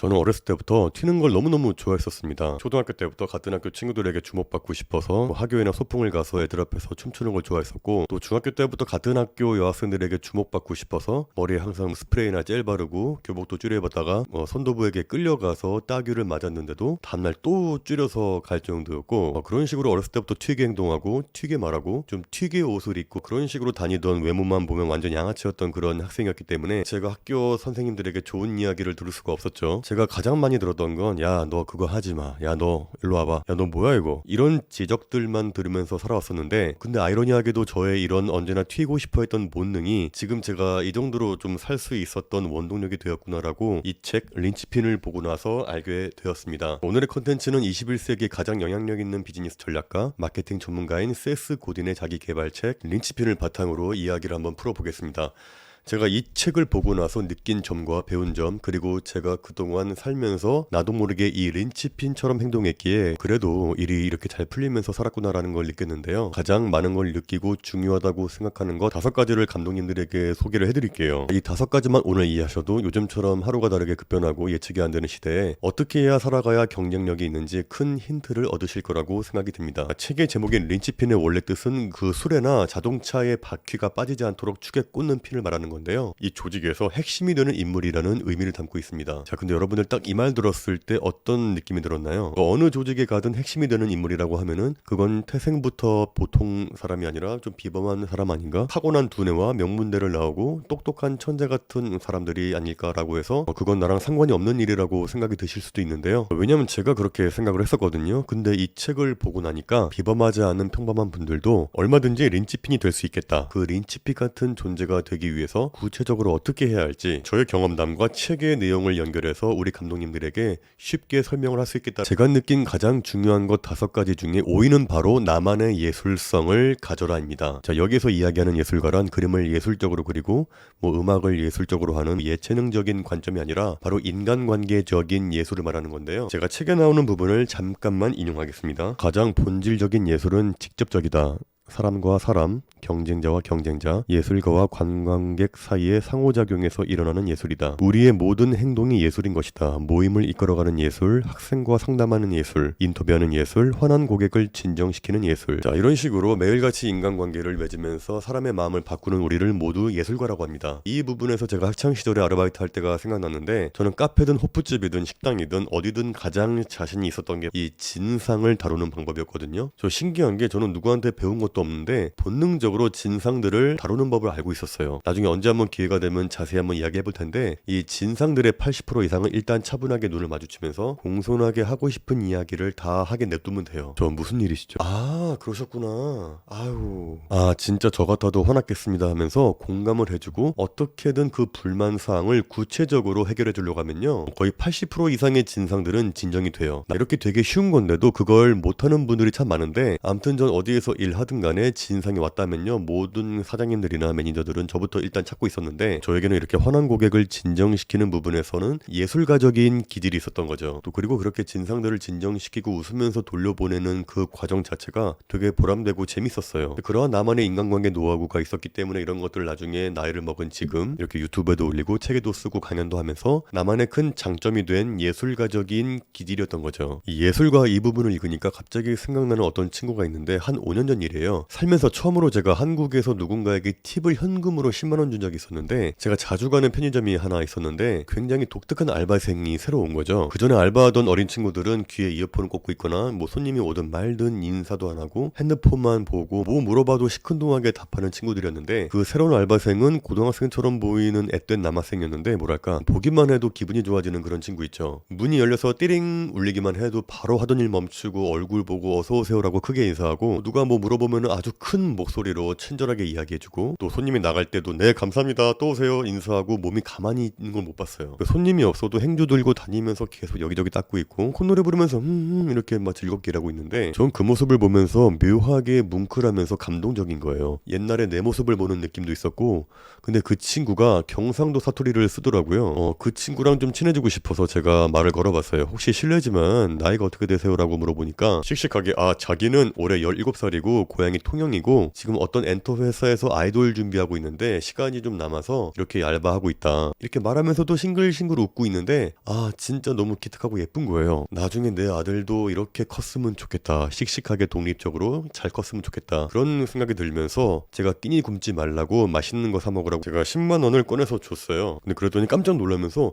저는 어렸을 때부터 튀는 걸 너무너무 좋아했었습니다. 초등학교 때부터 같은 학교 친구들에게 주목받고 싶어서 학교에나 소풍을 가서 애들 앞에서 춤추는 걸 좋아했었고, 또 중학교 때부터 같은 학교 여학생들에게 주목받고 싶어서 머리에 항상 스프레이나 젤 바르고 교복도 줄여입었다가 선도부에게 끌려가서 따귀를 맞았는데도 다음날 또 줄여서 갈 정도였고, 그런 식으로 어렸을 때부터 튀게 행동하고 튀게 말하고 좀 튀게 옷을 입고 그런 식으로 다니던, 외모만 보면 완전 양아치였던 그런 학생이었기 때문에 제가 학교 선생님들에게 좋은 이야기를 들을 수가 없었죠. 제가 가장 많이 들었던 건, 야 너 그거 하지마, 야 너 일로 와봐, 야 너 뭐야 이거, 이런 지적들만 들으면서 살아왔었는데, 근데 아이러니하게도 저의 이런 언제나 튀고 싶어 했던 본능이 지금 제가 이 정도로 좀 살 수 있었던 원동력이 되었구나라고 이 책 린치핀을 보고 나서 알게 되었습니다. 오늘의 컨텐츠는 21세기 가장 영향력 있는 비즈니스 전략가, 마케팅 전문가인 세스 고딘의 자기 개발책 린치핀을 바탕으로 이야기를 한번 풀어보겠습니다. 제가 이 책을 보고 나서 느낀 점과 배운 점, 그리고 제가 그동안 살면서 나도 모르게 이 린치핀처럼 행동했기에 그래도 일이 이렇게 잘 풀리면서 살았구나라는 걸 느꼈는데요. 가장 많은 걸 느끼고 중요하다고 생각하는 것 5가지를 감독님들에게 소개를 해드릴게요. 이 5가지만 오늘 이해하셔도 요즘처럼 하루가 다르게 급변하고 예측이 안 되는 시대에 어떻게 해야 살아가야 경쟁력이 있는지 큰 힌트를 얻으실 거라고 생각이 듭니다. 책의 제목인 린치핀의 원래 뜻은 그 수레나 자동차의 바퀴가 빠지지 않도록 축에 꽂는 핀을 말하는 건데요. 이 조직에서 핵심이 되는 인물이라는 의미를 담고 있습니다. 자, 근데 여러분들 딱 이 말 들었을 때 어떤 느낌이 들었나요? 어느 조직에 가든 핵심이 되는 인물이라고 하면은 그건 태생부터 보통 사람이 아니라 좀 비범한 사람 아닌가? 타고난 두뇌와 명문대를 나오고 똑똑한 천재 같은 사람들이 아닐까라고 해서 그건 나랑 상관이 없는 일이라고 생각이 드실 수도 있는데요. 왜냐면 제가 그렇게 생각을 했었거든요. 근데 이 책을 보고 나니까 비범하지 않은 평범한 분들도 얼마든지 린치핀이 될 수 있겠다. 그 린치핀 같은 존재가 되기 위해서 구체적으로 어떻게 해야 할지 저의 경험담과 책의 내용을 연결해서 우리 감독님들에게 쉽게 설명을 할 수 있겠다. 제가 느낀 가장 중요한 것 5가지 중에 5위는 바로 나만의 예술성을 가져라입니다. 자, 여기서 이야기하는 예술가란 그림을 예술적으로 그리고 음악을 예술적으로 하는 예체능적인 관점이 아니라 바로 인간관계적인 예술을 말하는 건데요. 제가 책에 나오는 부분을 잠깐만 인용하겠습니다. 가장 본질적인 예술은 직접적이다. 사람과 사람, 경쟁자와 경쟁자, 예술가와 관광객 사이의 상호작용에서 일어나는 예술이다. 우리의 모든 행동이 예술인 것이다. 모임을 이끌어가는 예술, 학생과 상담하는 예술, 인터뷰하는 예술, 화난 고객을 진정시키는 예술. 자, 이런 식으로 매일같이 인간관계를 맺으면서 사람의 마음을 바꾸는 우리를 모두 예술가라고 합니다. 이 부분에서 제가 학창시절에 아르바이트 할 때가 생각났는데, 저는 카페든 호프집이든 식당이든 어디든 가장 자신이 있었던 게 이 진상을 다루는 방법이었거든요. 저 신기한 게, 저는 누구한테 배운 것도 없는데 본능적으로 진상들을 다루는 법을 알고 있었어요. 나중에 언제 한번 기회가 되면 자세히 한번 이야기해 볼 텐데, 이 진상들의 80% 이상은 일단 차분하게 눈을 마주치면서 공손하게 하고 싶은 이야기를 다 하게 냅두면 돼요. 저 무슨 일이시죠? 아, 그러셨구나. 아유, 진짜 저 같아도 화났겠습니다 하면서 공감을 해주고 어떻게든 그 불만 사항을 구체적으로 해결해 주려고 하면요, 거의 80% 이상의 진상들은 진정이 돼요. 이렇게 되게 쉬운 건데도 그걸 못하는 분들이 참 많은데, 암튼 전 어디에서 일하든 간에 진상이 왔다면요, 모든 사장님들이나 매니저들은 저부터 일단 찾고 있었는데, 저에게는 이렇게 화난 고객을 진정시키는 부분에서는 예술가적인 기질이 있었던 거죠. 또 그리고 그렇게 진상들을 진정시키고 웃으면서 돌려보내는 그 과정 자체가 되게 보람되고 재밌었어요. 그러한 나만의 인간관계 노하우가 있었기 때문에 이런 것들을 나중에 나이를 먹은 지금 이렇게 유튜브에도 올리고 책에도 쓰고 강연도 하면서 나만의 큰 장점이 된 예술가적인 기질이었던 거죠. 이 예술가 이 부분을 읽으니까 갑자기 생각나는 어떤 친구가 있는데, 한 5년 전 일이에요. 살면서 처음으로 제가 한국에서 누군가에게 팁을 현금으로 10만원 준 적이 있었는데, 제가 자주 가는 편의점이 하나 있었는데 굉장히 독특한 알바생이 새로 온 거죠. 그 전에 알바하던 어린 친구들은 귀에 이어폰을 꽂고 있거나 손님이 오든 말든 인사도 안 하고 핸드폰만 보고 물어봐도 시큰둥하게 답하는 친구들이었는데, 그 새로운 알바생은 고등학생처럼 보이는 앳된 남학생이었는데, 뭐랄까 보기만 해도 기분이 좋아지는 그런 친구 있죠. 문이 열려서 띠링 울리기만 해도 바로 하던 일 멈추고 얼굴 보고 어서오세요라고 크게 인사하고, 누가 물어보면 아주 큰 목소리로 친절하게 이야기해주고, 또 손님이 나갈 때도 네 감사합니다 또 오세요 인사하고 몸이 가만히 있는 걸 못 봤어요. 손님이 없어도 행주 들고 다니면서 계속 여기저기 닦고 있고 콧노래 부르면서 이렇게 막 즐겁게 일하고 있는데, 전 그 모습을 보면서 묘하게 뭉클하면서 감동적인 거예요. 옛날에 내 모습을 보는 느낌도 있었고, 근데 그 친구가 경상도 사투리를 쓰더라고요. 그 친구랑 좀 친해지고 싶어서 제가 말을 걸어봤어요. 혹시 실례지만 나이가 어떻게 되세요? 라고 물어보니까 씩씩하게, 자기는 올해 17살이고 고향이 통영이고 지금 어떤 엔터 회사에서 아이돌 준비하고 있는데 시간이 좀 남아서 이렇게 알바하고 있다. 이렇게 말하면서도 싱글싱글 웃고 있는데 진짜 너무 기특하고 예쁜 거예요. 나중에 내 아들도 이렇게 컸으면 좋겠다. 씩씩하게 독립적으로 잘 컸으면 좋겠다. 그런 생각이 들면서 제가 끼니 굶지 말라고 맛있는 거 사 먹으라고 제가 10만 원을 꺼내서 줬어요. 근데 그랬더니 깜짝 놀라면서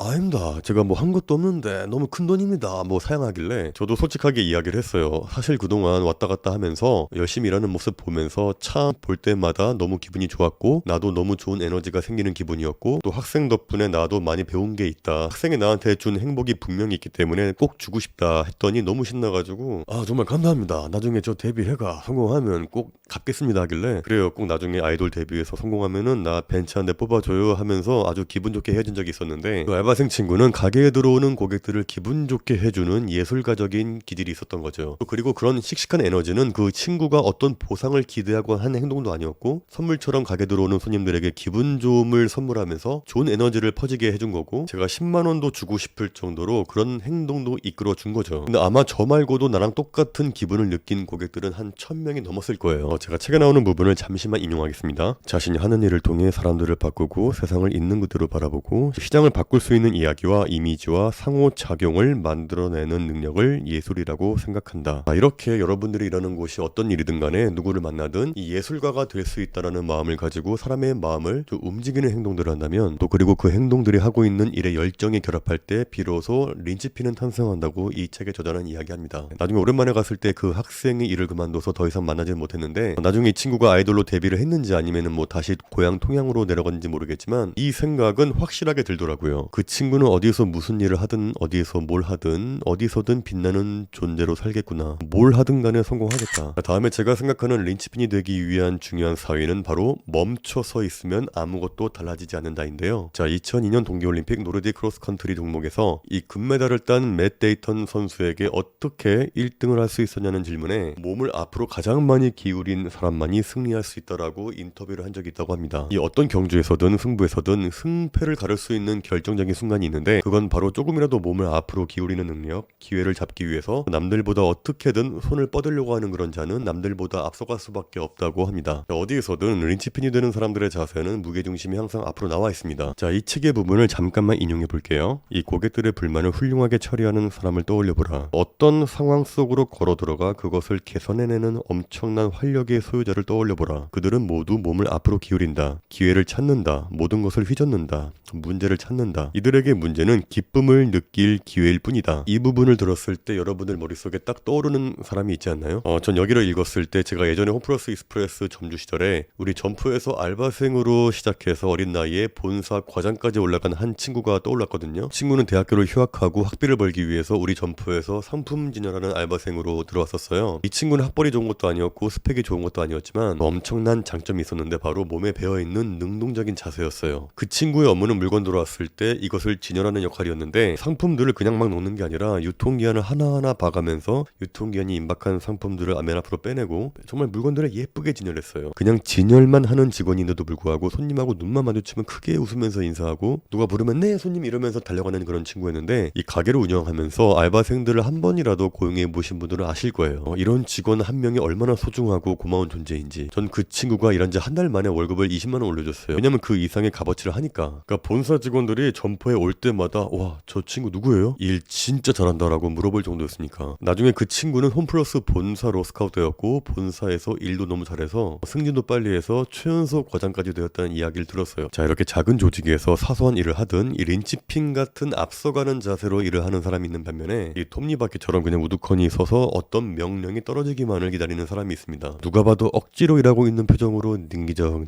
아닙니다. 제가 뭐 한 것도 없는데 너무 큰 돈입니다. 뭐 사양하길래 저도 솔직하게 이야기를 했어요. 사실 그동안 왔다 갔다 하면서 열심히 일하는 모습 보면서 차 볼 때마다 너무 기분이 좋았고 나도 너무 좋은 에너지가 생기는 기분이었고 또 학생 덕분에 나도 많이 배운 게 있다. 학생이 나한테 준 행복이 분명히 있기 때문에 꼭 주고 싶다 했더니 너무 신나가지고 정말 감사합니다. 나중에 저 데뷔해가 성공하면 꼭 갚겠습니다 하길래 그래요. 꼭 나중에 아이돌 데뷔해서 성공하면은 나 벤츠 한 대 뽑아줘요 하면서 아주 기분 좋게 헤어진 적이 있었는데 그 알바생 친구는 가게에 들어오는 고객들을 기분 좋게 해주는 예술가적인 기질이 있었던 거죠. 그리고 그런 씩씩한 에너지는 그 친구가 어떤 보상을 기대하고 한 행동도 아니었고 선물처럼 가게 들어오는 손님들에게 기분 좋음을 선물하면서 좋은 에너지를 퍼지게 해준 거고 제가 10만 원도 주고 싶을 정도로 그런 행동도 이끌어 준 거죠. 근데 아마 저 말고도 나랑 똑같은 기분을 느낀 고객들은 한 1000명이 넘었을 거예요. 제가 책에 나오는 부분을 잠시만 인용하겠습니다. 자신이 하는 일을 통해 사람들을 바꾸고 세상을 있는 그대로 바라보고 시장을 바꿀 수 있는 이야기와 이미지와 상호작용을 만들어내는 능력을 예술이라고 생각한다. 이렇게 여러분들이 일하는 곳이 어떤 일이든 간에 누구를 만나든 이 예술가가 될 수 있다라는 마음을 가지고 사람의 마음을 좀 움직이는 행동들을 한다면 또 그리고 그 행동들이 하고 있는 일의 열정이 결합할 때 비로소 린치핀은 탄생한다고 이 책에 저자는 이야기합니다. 나중에 오랜만에 갔을 때 그 학생이 일을 그만둬서 더 이상 만나지는 못했는데 나중에 이 친구가 아이돌로 데뷔를 했는지 아니면은 뭐 다시 고향 통양으로 내려갔는지 모르겠지만 이 생각은 확실하게 들더라고요. 그 친구는 어디서 무슨 일을 하든 어디에서 뭘 하든 어디서든 빛나는 존재로 살겠구나. 뭘 하든 간에 성공하겠다. 다음에 제가 생각하는 린치핀이 되기 위한 중요한 사유는 바로 멈춰서 있으면 아무것도 달라지지 않는다인데요. 2002년 동계올림픽 노르딕 크로스컨트리 종목에서 이 금메달을 딴 맷 데이턴 선수에게 어떻게 1등을 할 수 있었냐는 질문에 몸을 앞으로 가장 많이 기울인 사람만이 승리할 수 있다라고 인터뷰를 한 적이 있다고 합니다. 이 어떤 경주에서든 승부에서든 승패를 가를 수 있는 결정적인 순간이 있는데 그건 바로 조금이라도 몸을 앞으로 기울이는 능력, 기회를 잡기 위해서 남들보다 어떻게든 손을 뻗으려고 하는 그런 자는 남들보다 앞서갈 수밖에 없다고 합니다. 어디에서든 린치핀이 되는 사람들의 자세는 무게중심이 항상 앞으로 나와 있습니다. 이 책의 부분을 잠깐만 인용해 볼게요. 이 고객들의 불만을 훌륭하게 처리하는 사람을 떠올려보라. 어떤 상황 속으로 걸어 들어가 그것을 개선해내는 엄청난 활력의 소유자를 떠올려보라. 그들은 모두 몸을 앞으로 기울인다. 기회를 찾는다. 모든 것을 휘젓는다. 문제를 찾는다. 이들에게 문제는 기쁨을 느낄 기회일 뿐이다. 이 부분을 들었을 때 여러분들 머릿속에 딱 떠오르는 사람이 있지 않나요? 전 여기를 읽었을 때 제가 예전에 홈플러스 익스프레스 점주 시절에 우리 점프에서 알바생으로 시작해서 어린 나이에 본사 과장까지 올라간 한 친구가 떠올랐거든요. 친구는 대학교를 휴학하고 학비를 벌기 위해서 우리 점프에서 상품 진열하는 알바생으로 들어왔었어요. 이 친구는 학벌이 좋은 것도 아니었고 스펙이 좋은 것도 아니었지만 엄청난 장점이 있었는데 바로 몸에 배어있는 능동적인 자세였어요. 그 친구의 업무는 물건 들어왔을 때 이것을 진열하는 역할이었는데 상품들을 그냥 막 놓는 게 아니라 유통기한을 하나하나 봐가면서 유통기한이 임박한 상품들을 맨 앞으로 빼내고 정말 물건들을 예쁘게 진열했어요. 그냥 진열만 하는 직원인데도 불구하고 손님하고 눈만 마주치면 크게 웃으면서 인사하고 누가 부르면 네 손님 이러면서 달려가는 그런 친구였는데 이 가게를 운영하면서 알바생들을 한 번이라도 고용해 보신 분들은 아실 거예요. 이런 직원 한 명이 얼마나 소중하고 고마운 존재인지. 전 그 친구가 일한 지 한 달 만에 월급을 20만 원 올려줬어요. 왜냐면 그 이상의 값어치를 하니까. 그러니까 본사 직원들이 점포에 올 때마다 와, 저 친구 누구예요? 일 진짜 잘한다라고 물어볼 정도였으니까. 나중에 그 친구는 홈플러스 본사로 스카우트되었고 본사에서 일도 너무 잘해서 승진도 빨리 해서 최연소 과장까지 되었다는 이야기를 들었어요. 이렇게 작은 조직에서 사소한 일을 하든 이 린치핀 같은 앞서가는 자세로 일을 하는 사람이 있는 반면에 이 톱니바퀴처럼 그냥 우두커니 서서 어떤 명령이 떨어지기만을 기다리는 사람이 있습니다. 누가 봐도 억지로 일하고 있는 표정으로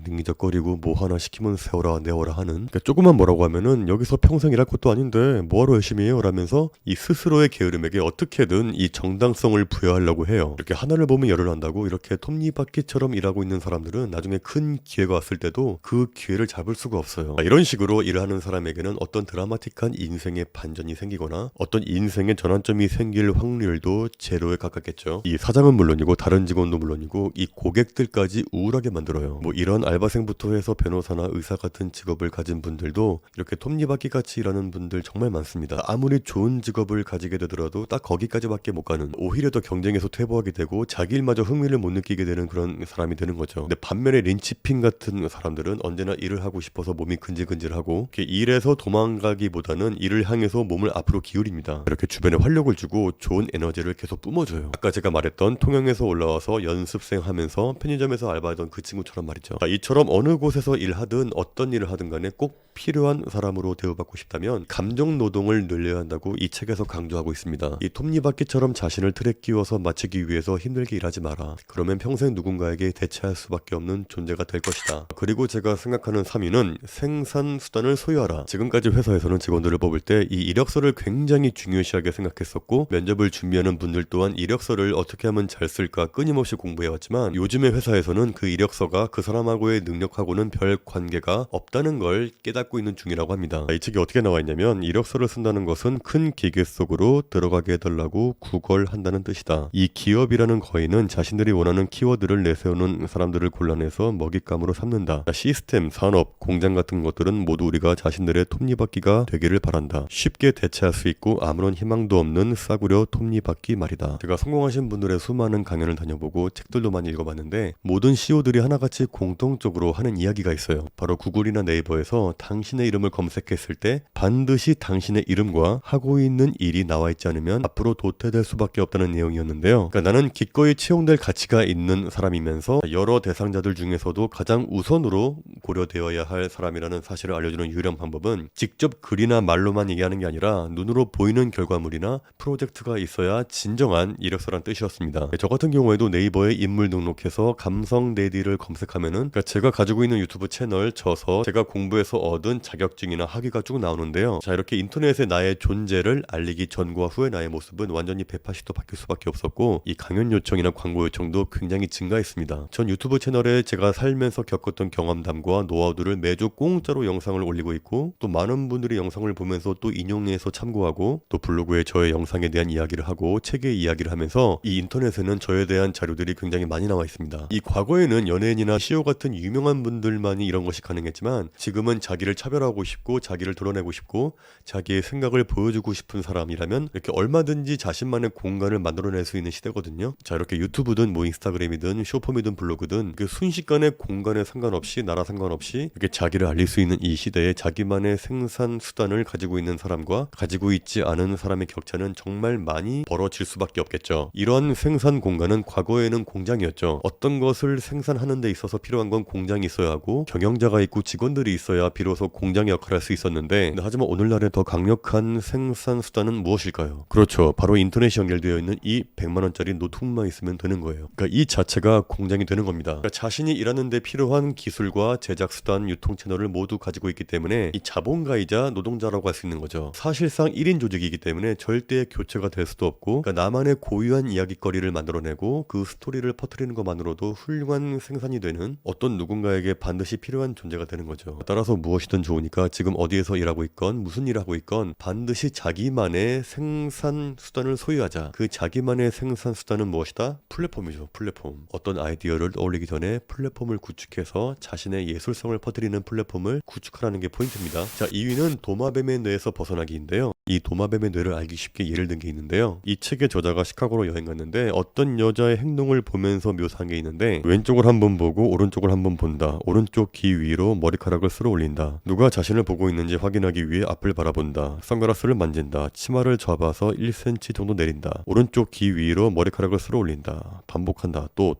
닝기적거리고 뭐 하나 시키면 세워라 내워라 하는. 그러니까 조금만 뭐라고 하면은 여기서 평생 일할 것도 아닌데 뭐하러 열심히 해요 라면서 이 스스로의 게으름에게 어떻게든 이 정당성을 부여하려고 해요. 이렇게 하나를 보면 열을 한다고 이렇게 톱니바퀴처럼 일하고 있는 사람들은 나중에 큰 기회가 왔을 때도 그 기회를 잡을 수가 없어요. 이런 식으로 일을 하는 사람에게는 어떤 드라마틱한 인생의 반전이 생기거나 어떤 인생의 전환점이 생길 확률도 제로에 가깝겠죠. 이 사장은 물론이고 다른 직원도 물론이고 이 고객들까지 우울하게 만들어요. 뭐 이런 알바생부터 해서 변호사나 의사 같은 직업을 가진 분들도 이렇게 톱니바퀴 톱니바퀴 같이 일하는 분들 정말 많습니다. 아무리 좋은 직업을 가지게 되더라도 딱 거기까지밖에 못 가는, 오히려 더 경쟁에서 퇴보하게 되고 자기 일마저 흥미를 못 느끼게 되는 그런 사람이 되는 거죠. 근데 반면에 린치핀 같은 사람들은 언제나 일을 하고 싶어서 몸이 근질근질하고 일에서 도망가기보다는 일을 향해서 몸을 앞으로 기울입니다. 이렇게 주변에 활력을 주고 좋은 에너지를 계속 뿜어줘요. 아까 제가 말했던 통영에서 올라와서 연습생 하면서 편의점에서 알바하던 그 친구처럼 말이죠. 이처럼 어느 곳에서 일하든 어떤 일을 하든 간에 꼭 필요한 사람으로 대우받고 싶다면 감정 노동을 늘려야 한다고 이 책에서 강조하고 있습니다. 이 톱니바퀴처럼 자신을 틀에 끼워서 맞추기 위해서 힘들게 일하지 마라. 그러면 평생 누군가에게 대체할 수밖에 없는 존재가 될 것이다. 그리고 제가 생각하는 3위는 생산 수단을 소유하라. 지금까지 회사에서는 직원들을 뽑을 때 이 이력서를 굉장히 중요시하게 생각했었고, 면접을 준비하는 분들 또한 이력서를 어떻게 하면 잘 쓸까 끊임없이 공부해왔지만, 요즘의 회사에서는 그 이력서가 그 사람하고의 능력하고는 별 관계가 없다는 걸 깨닫고 있는 중이라고 합니다. 이 책이 어떻게 나와 있냐면, 이력서를 쓴다는 것은 큰 기계 속으로 들어가게 해달라고 구걸한다는 뜻이다. 이 기업이라는 거인은 자신들이 원하는 키워드를 내세우는 사람들을 골라내서 먹잇감으로 삼는다. 시스템, 산업, 공장 같은 것들은 모두 우리가 자신들의 톱니바퀴가 되기를 바란다. 쉽게 대체할 수 있고 아무런 희망도 없는 싸구려 톱니바퀴 말이다. 제가 성공하신 분들의 수많은 강연을 다녀보고 책들도 많이 읽어봤는데, 모든 CEO들이 하나같이 공통적으로 하는 이야기가 있어요. 바로 구글이나 네이버에서 당신의 이름을 검색했을 때 반드시 당신의 이름과 하고 있는 일이 나와 있지 않으면 앞으로 도태될 수밖에 없다는 내용이었는데요. 그러니까 나는 기꺼이 채용될 가치가 있는 사람이면서 여러 대상자들 중에서도 가장 우선으로 고려되어야 할 사람이라는 사실을 알려주는 유일한 방법은 직접 글이나 말로만 얘기하는 게 아니라 눈으로 보이는 결과물이나 프로젝트가 있어야 진정한 이력서란 뜻이었습니다. 저 같은 경우에도 네이버에 인물 등록해서 감성 레디를 검색하면은, 그러니까 제가 가지고 있는 유튜브 채널 쳐서 제가 공부해서 얻은 자격증이나 학위가 쭉 나오는데요. 자, 이렇게 인터넷에 나의 존재를 알리기 전과 후의 나의 모습은 완전히 180도 바뀔 수밖에 없었고, 이 강연 요청이나 광고 요청도 굉장히 증가했습니다. 전 유튜브 채널에 제가 살면서 겪었던 경험담과 노하우들을 매주 공짜로 영상을 올리고 있고, 또 많은 분들이 영상을 보면서 또 인용해서 참고하고, 또 블로그에 저의 영상에 대한 이야기를 하고 책의 이야기를 하면서 이 인터넷에는 저에 대한 자료들이 굉장히 많이 나와 있습니다. 이 과거에는 연예인이나 CEO 같은 유명한 분들만이 이런 것이 가능했지만, 지금은 자기를 차별하고 싶고 자기를 드러내고 싶고 자기의 생각을 보여주고 싶은 사람이라면 이렇게 얼마든지 자신만의 공간을 만들어낼 수 있는 시대거든요. 자, 이렇게 유튜브든 뭐 인스타그램이든 쇼폼이든 블로그든 순식간에 공간에 상관없이, 나라 상관없이 이렇게 자기를 알릴 수 있는 이 시대에 자기만의 생산 수단을 가지고 있는 사람과 가지고 있지 않은 사람의 격차는 정말 많이 벌어질 수밖에 없겠죠. 이런 생산 공간은 과거에는 공장이었죠. 어떤 것을 생산하는 데 있어서 필요한 건 공장이 있어야 하고 경영자가 있고 직원들이 있어야 비로소 공장의 역할을 할 수 있었는데, 하지만 오늘날의 더 강력한 생산 수단은 무엇일까요? 그렇죠. 바로 인터넷이 연결되어 있는 이 100만원짜리 노트북만 있으면 되는 거예요. 그러니까 이 자체가 공장이 되는 겁니다. 그러니까 자신이 일하는 데 필요한 기술과 제작 수단, 유통 채널을 모두 가지고 있기 때문에 이 자본가이자 노동자라고 할 수 있는 거죠. 사실상 1인 조직이기 때문에 절대 교체가 될 수도 없고, 그러니까 나만의 고유한 이야기거리를 만들어내고 그 스토리를 퍼뜨리는 것만으로도 훌륭한 생산이 되는 어떤 누군가에게 반드시 필요한 존재가 되는 거죠. 따라서 무엇이든 좋으니까 지금 어디에서 일하고 있건 무슨 일을 하고 있건 반드시 자기만의 생산 수단을 소유하자. 그 자기만의 생산 수단은 무엇이다? 플랫폼이죠. 플랫폼. 어떤 아이디어를 떠올리기 전에 플랫폼을 구축해서 자신의 예술성을 퍼뜨리는 플랫폼을 구축하라는 게 포인트입니다. 자, 2위는 도마뱀의 뇌에서 벗어나기인데요. 이 도마뱀의 뇌를 알기 쉽게 예를 든 게 있는데요. 이 책의 저자가 시카고로 여행 갔는데 어떤 여자의 행동을 보면서 묘사한 게 있는데, 왼쪽을 한번 보고 오른쪽을 한번 본다. 오른쪽 귀 위로 머리카락을 쓸어 올린다. 누가 자신을 보고 있는지 확인하기 위해 앞을 바라본다. 선글라스를 만진다. 치마를 잡아서 1cm 정도 내린다. 오른쪽 귀 위로 머리카락을 쓸어 올린다. 반복한다. 또.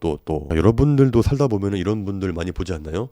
여러분들도 살다 보면 이런 분들 많이 보지 않나요?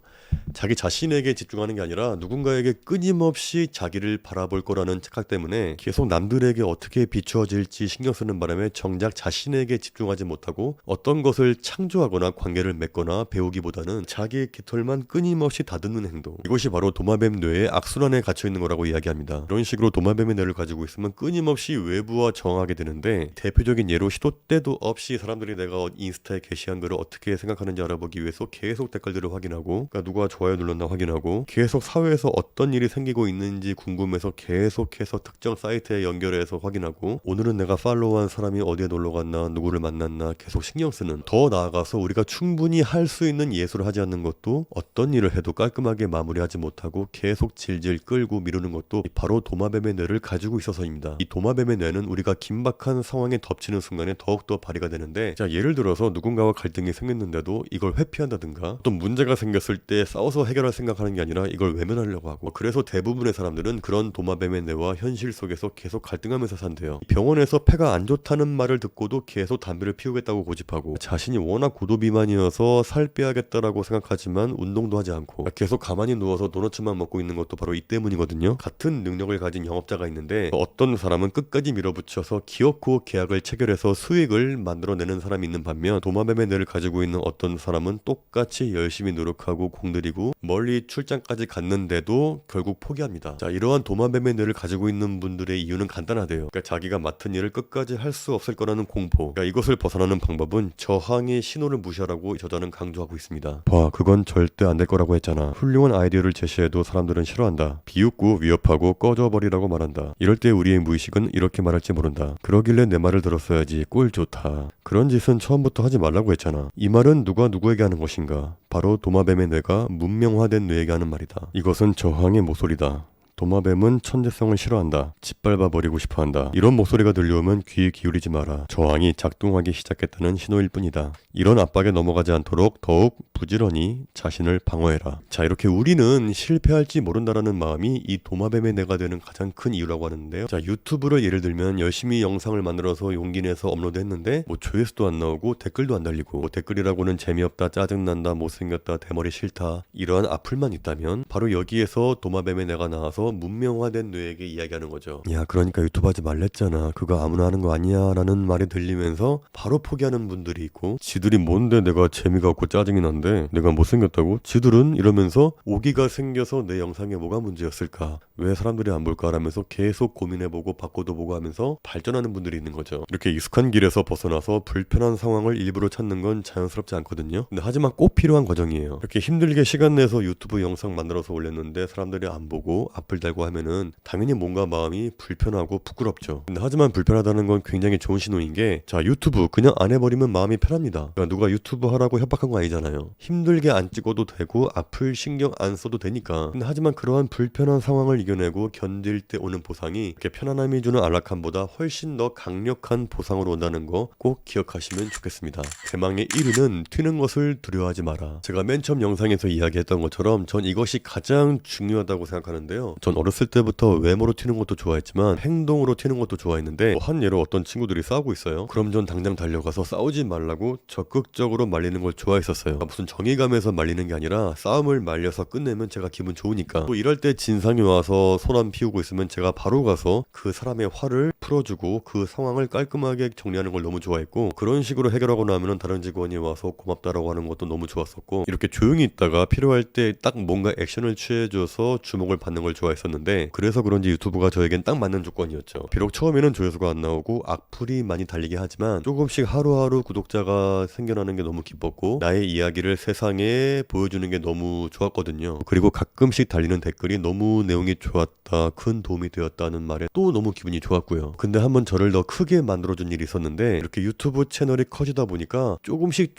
자기 자신에게 집중하는 게 아니라 누군가에게 끊임없이 자기를 바라볼 거라는 착각 때문에 계속 남들에게 어떻게 비추어질지 신경 쓰는 바람에 정작 자신에게 집중하지 못하고 어떤 것을 창조하거나 관계를 맺거나 배우기보다는 자기의 깃털만 끊임없이 다듬는 행동, 이것이 바로 도마뱀 뇌의 악순환에 갇혀 있는 거라고 이야기합니다. 이런 식으로 도마뱀의 뇌를 가지고 있으면 끊임없이 외부와 정하게 되는데, 대표적인 예로 시도 때도 없이 사람들이 내가 인스타에 게시한 글을 어떻게 생각하는지 알아보기 위해서 계속 댓글들을 확인하고, 그러니까 누가 좋아요 눌렀나 확인하고, 계속 사회에서 어떤 일이 생기고 있는지 궁금해서 계속해서 특정 사이트에 연결해서 확인하고 오늘은 내가 팔로우한 사람이 어디에 놀러 갔나 누구를 만났나 계속 신경 쓰는, 더 나아가서 우리가 충분히 할 수 있는 예술을 하지 않는 것도, 어떤 일을 해도 깔끔하게 마무리하지 못하고 계속 질질 끌고 미루는 것도 바로 도마뱀의 뇌를 가지고 있어서입니다. 이 도마뱀의 뇌는 우리가 긴박한 상황에 덮치는 순간에 더욱더 발휘가 되는데, 자 예를 들어서 누군가와 갈등이 생겼는데도 이걸 회피한다든가, 어떤 문제가 생겼을 때 싸워서 해결할 생각하는 게 아니라 이걸 외면하려고 하고, 그래서 대부분의 사람들은 그런 도마뱀의 뇌와 현실 속에서 계속 갈등하면서 산대요. 병원에서 폐가 안 좋다는 말을 듣고도 계속 담배를 피우겠다고 고집하고, 자신이 워낙 고도비만이어서 살 빼야겠다라고 생각하지만 운동도 하지 않고 계속 가만히 누워서 도너츠만 먹고 있는 것도 바로 이 때문이거든요. 같은 능력을 가진 영업자가 있는데 어떤 사람은 끝까지 밀어붙여서 기어코 계약을 체결해서 수익을 만들어내는 사람이 있는 반면, 도마뱀의 뇌를 가지고 있는 어떤 사람은 똑같이 열심히 노력하고 공들이고 멀리 출장까지 갔는데도 결국 포기합니다. 자 이러한 도마뱀의 뇌를 가지고 있는 분들의 이유는 간단하대요. 그러니까 자기가 맡은 일을 끝까지 할 수 없을 거라는 공포. 그러니까 이것을 벗어나는 방법은 저항의 신호를 무시하라고 저자는 강조하고 있습니다. 봐, 그건 절대 안 될 거라고 했잖아. 훌륭한 아이디어를 제시해도 사람들은 싫어한다. 비웃고 위협하고 꺼져버리라고 말한다. 이럴 때 우리의 무의식은 이렇게 말할지 모른다. 그러길래 내 말을 들었어야지. 꿀 좋다. 그런 짓은 처음부터 하지 말라고 했잖아. 이 말은 누가 누구에게 하는 것인가? 바로 도마뱀의 뇌가 문명화된 뇌에게 하는 말이다. 이것은 저항의 모쏠이다. 도마뱀은 천재성을 싫어한다. 짓밟아버리고 싶어한다. 이런 목소리가 들려오면 귀 기울이지 마라. 저항이 작동하기 시작했다는 신호일 뿐이다. 이런 압박에 넘어가지 않도록 더욱 부지런히 자신을 방어해라. 자 이렇게 우리는 실패할지 모른다라는 마음이 이 도마뱀의 뇌가 되는 가장 큰 이유라고 하는데요. 자 유튜브를 예를 들면 열심히 영상을 만들어서 용기 내서 업로드했는데 조회수도 안 나오고 댓글도 안 달리고, 댓글이라고는 재미없다, 짜증난다, 못생겼다, 대머리 싫다 이러한 악플만 있다면, 바로 여기에서 도마뱀의 뇌가 나와서 문명화된 뇌에게 이야기하는 거죠. 야 그러니까 유튜브 하지 말랬잖아. 그거 아무나 하는 거 아니야 라는 말이 들리면서 바로 포기하는 분들이 있고, 지들이 뭔데 내가 재미가 없고 짜증이 난데 내가 못생겼다고? 지들은 이러면서 오기가 생겨서 내 영상에 뭐가 문제였을까? 왜 사람들이 안 볼까? 라면서 계속 고민해보고 바꿔도 보고 하면서 발전하는 분들이 있는 거죠. 이렇게 익숙한 길에서 벗어나서 불편한 상황을 일부러 찾는 건 자연스럽지 않거든요. 근데 하지만 꼭 필요한 과정이에요. 이렇게 힘들게 시간 내서 유튜브 영상 만들어서 올렸는데 사람들이 안 보고 앞을 달고 하면은 당연히 뭔가 마음이 불편하고 부끄럽죠. 근데 하지만 불편하다는 건 굉장히 좋은 신호인 게, 자 유튜브 그냥 안 해버리면 마음이 편합니다. 그러니까 누가 유튜브 하라고 협박한 거 아니잖아요. 힘들게 안 찍어도 되고 앞을 신경 안 써도 되니까. 근데 하지만 그러한 불편한 상황을 이겨내고 견딜 때 오는 보상이 이렇게 편안함이 주는 안락함보다 훨씬 더 강력한 보상으로 온다는 거 꼭 기억하시면 좋겠습니다. 대망의 1위는 튀는 것을 두려워하지 마라. 제가 맨 처음 영상에서 이야기했던 것처럼 전 이것이 가장 중요하다고 생각하는데요. 전 어렸을 때부터 외모로 튀는 것도 좋아했지만 행동으로 튀는 것도 좋아했는데, 한 예로 어떤 친구들이 싸우고 있어요. 그럼 전 당장 달려가서 싸우지 말라고 적극적으로 말리는 걸 좋아했었어요. 무슨 정의감에서 말리는 게 아니라 싸움을 말려서 끝내면 제가 기분 좋으니까. 또 이럴 때 진상이 와서 소란 피우고 있으면 제가 바로 가서 그 사람의 화를 풀어주고 그 상황을 깔끔하게 정리하는 걸 너무 좋아했고, 그런 식으로 해결하고 나면은 다른 직원이 와서 고맙다라고 하는 것도 너무 좋았었고, 이렇게 조용히 있다가 필요할 때 딱 뭔가 액션을 취해줘서 주목을 받는 걸 좋아했었는데, 그래서 그런지 유튜브가 저에겐 딱 맞는 조건이었죠. 비록 처음에는 조회수가 안 나오고 악플이 많이 달리게 하지만 조금씩 하루하루 구독자가 생겨나는 게 너무 기뻤고, 나의 이야기를 세상에 보여주는 게 너무 좋았거든요. 그리고 가끔씩 달리는 댓글이 너무 내용이 좋았다, 큰 도움이 되었다는 말에 또 너무 기분이 좋았고요. 근데 한번 저를 더 크게 만들어준 일이 있었는데, 이렇게 유튜브 채널이 커지다 보니까 조금씩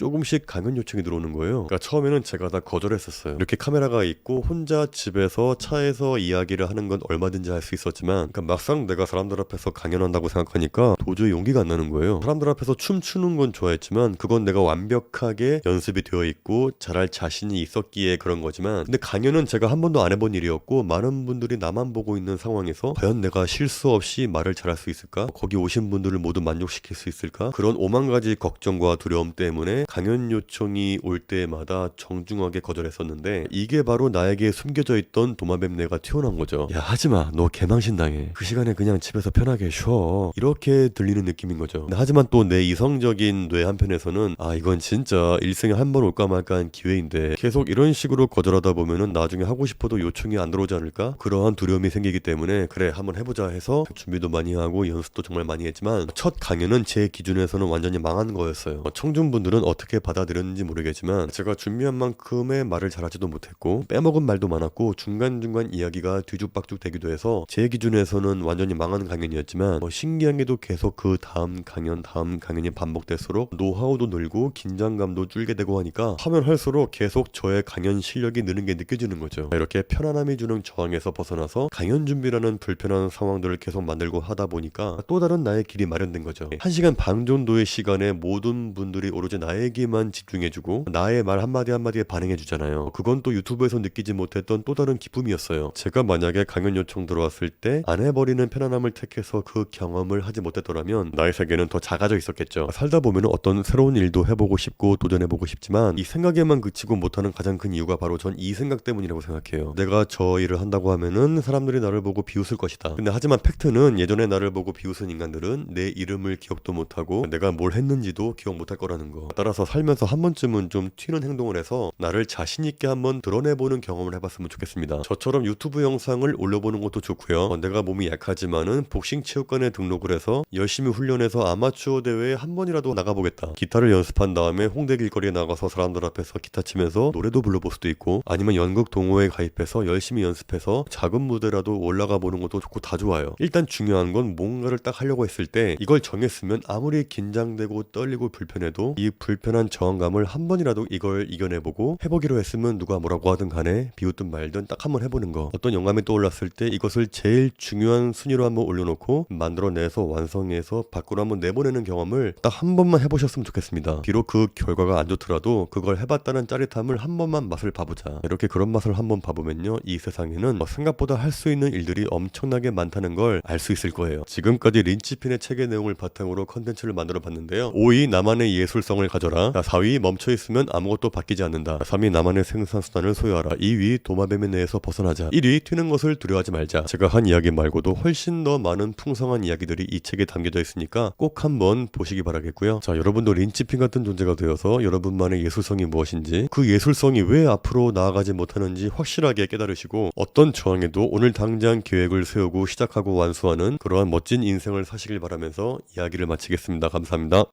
강연 요청이 들어오는 거예요. 그러니까 처음에는 제가 다 거절했었어요. 이렇게 카메라가 있고 혼자 집에서 차에서 이야기를 하는 건 얼마든지 할 수 있었지만, 그러니까 막상 내가 사람들 앞에서 강연한다고 생각하니까 도저히 용기가 안 나는 거예요. 사람들 앞에서 춤추는 건 좋아했지만 그건 내가 완벽하게 연습이 되어 있고 잘할 자신이 있었기에 그런 거지만, 근데 강연은 제가 한 번도 안 해본 일이었고 많은 분들이 나만 보고 있는 상황에서 과연 내가 실수 없이 말을 잘할 수 있을까? 거기 오신 분들을 모두 만족시킬 수 있을까? 그런 5만 가지 걱정과 두려움 때문에 강연 요청이 올 때마다 정중하게 거절했었는데, 이게 바로 나에게 숨겨져 있던 도마뱀 뇌가 튀어나온 거죠. 야 하지마, 너 개망신당해. 그 시간에 그냥 집에서 편하게 쉬어. 이렇게 들리는 느낌인 거죠. 근데 하지만 또 내 이성적인 뇌 한편에서는 이건 진짜 일생에 한 번 올까 말까 한 기회인데 계속 이런 식으로 거절하다 보면은 나중에 하고 싶어도 요청이 안 들어오지 않을까? 그러한 두려움이 생기기 때문에 그래 한번 해보자 해서 준비도 많이 하고 연습도 정말 많이 했지만, 첫 강연은 제 기준에서는 완전히 망한 거였어요. 청중분들은 어떻게 받아들였는지 모르겠지만 제가 준비한 만큼의 말을 잘하지도 못했고 빼먹은 말도 많았고 중간중간 이야기가 강의가 뒤죽박죽 되기도 해서 제 기준에서는 완전히 망한 강연이었지만 신기한 게도 계속 그 다음 강연이 반복될수록 노하우도 늘고 긴장감도 줄게 되고 하니까 하면 할수록 계속 저의 강연 실력이 느는 게 느껴지는 거죠. 이렇게 편안함이 주는 저항에서 벗어나서 강연 준비라는 불편한 상황들을 계속 만들고 하다 보니까 또 다른 나의 길이 마련된 거죠. 1시간 반 정도의 시간에 모든 분들이 오로지 나에게만 집중해주고 나의 말 한마디 한마디에 반응해주잖아요. 그건 또 유튜브에서 느끼지 못했던 또 다른 기쁨이었어요. 제가 만약에 강연 요청 들어왔을 때 안 해버리는 편안함을 택해서 그 경험을 하지 못했더라면 나의 세계는 더 작아져 있었겠죠. 살다 보면 어떤 새로운 일도 해보고 싶고 도전해보고 싶지만 이 생각에만 그치고 못하는 가장 큰 이유가 바로 전 이 생각 때문이라고 생각해요. 내가 저 일을 한다고 하면은 사람들이 나를 보고 비웃을 것이다. 근데 하지만 팩트는 예전에 나를 보고 비웃은 인간들은 내 이름을 기억도 못하고 내가 뭘 했는지도 기억 못할 거라는 거. 따라서 살면서 한 번쯤은 좀 튀는 행동을 해서 나를 자신 있게 한번 드러내보는 경험을 해봤으면 좋겠습니다. 저처럼 유튜브 영상을 올려보는 것도 좋고요. 내가 몸이 약하지만은 복싱 체육관에 등록을 해서 열심히 훈련해서 아마추어 대회에 한 번이라도 나가보겠다. 기타를 연습한 다음에 홍대 길거리에 나가서 사람들 앞에서 기타 치면서 노래도 불러볼 수도 있고, 아니면 연극 동호회에 가입해서 열심히 연습해서 작은 무대라도 올라가 보는 것도 좋고 다 좋아요. 일단 중요한 건 뭔가를 딱 하려고 했을 때 이걸 정했으면 아무리 긴장되고 떨리고 불편해도 이 불편한 저항감을 한 번이라도 이걸 이겨내보고 해보기로 했으면 누가 뭐라고 하든 간에 비웃든 말든 딱 한번 해보는 거. 어떤 영감이 떠올랐을 때 이것을 제일 중요한 순위로 한번 올려놓고 만들어내서 완성해서 밖으로 한번 내보내는 경험을 딱 한 번만 해보셨으면 좋겠습니다. 비록 그 결과가 안 좋더라도 그걸 해봤다는 짜릿함을 한 번만 맛을 봐보자. 이렇게 그런 맛을 한번 봐보면요, 이 세상에는 생각보다 할 수 있는 일들이 엄청나게 많다는 걸 알 수 있을 거예요. 지금까지 린치핀의 책의 내용을 바탕으로 컨텐츠를 만들어 봤는데요. 5위 나만의 예술성을 가져라. 4위 멈춰있으면 아무것도 바뀌지 않는다. 3위 나만의 생산수단을 소유하라. 2위 도마뱀의 뇌에서 벗어나자. 1위 튀는 것을 두려워하지 말자. 제가 한 이야기 말고도 훨씬 더 많은 풍성한 이야기들이 이 책에 담겨져 있으니까 꼭 한번 보시기 바라겠고요. 자, 여러분도 린치핀 같은 존재가 되어서 여러분만의 예술성이 무엇인지, 그 예술성이 왜 앞으로 나아가지 못하는지 확실하게 깨달으시고 어떤 저항에도 오늘 당장 계획을 세우고 시작하고 완수하는 그러한 멋진 인생을 사시길 바라면서 이야기를 마치겠습니다. 감사합니다.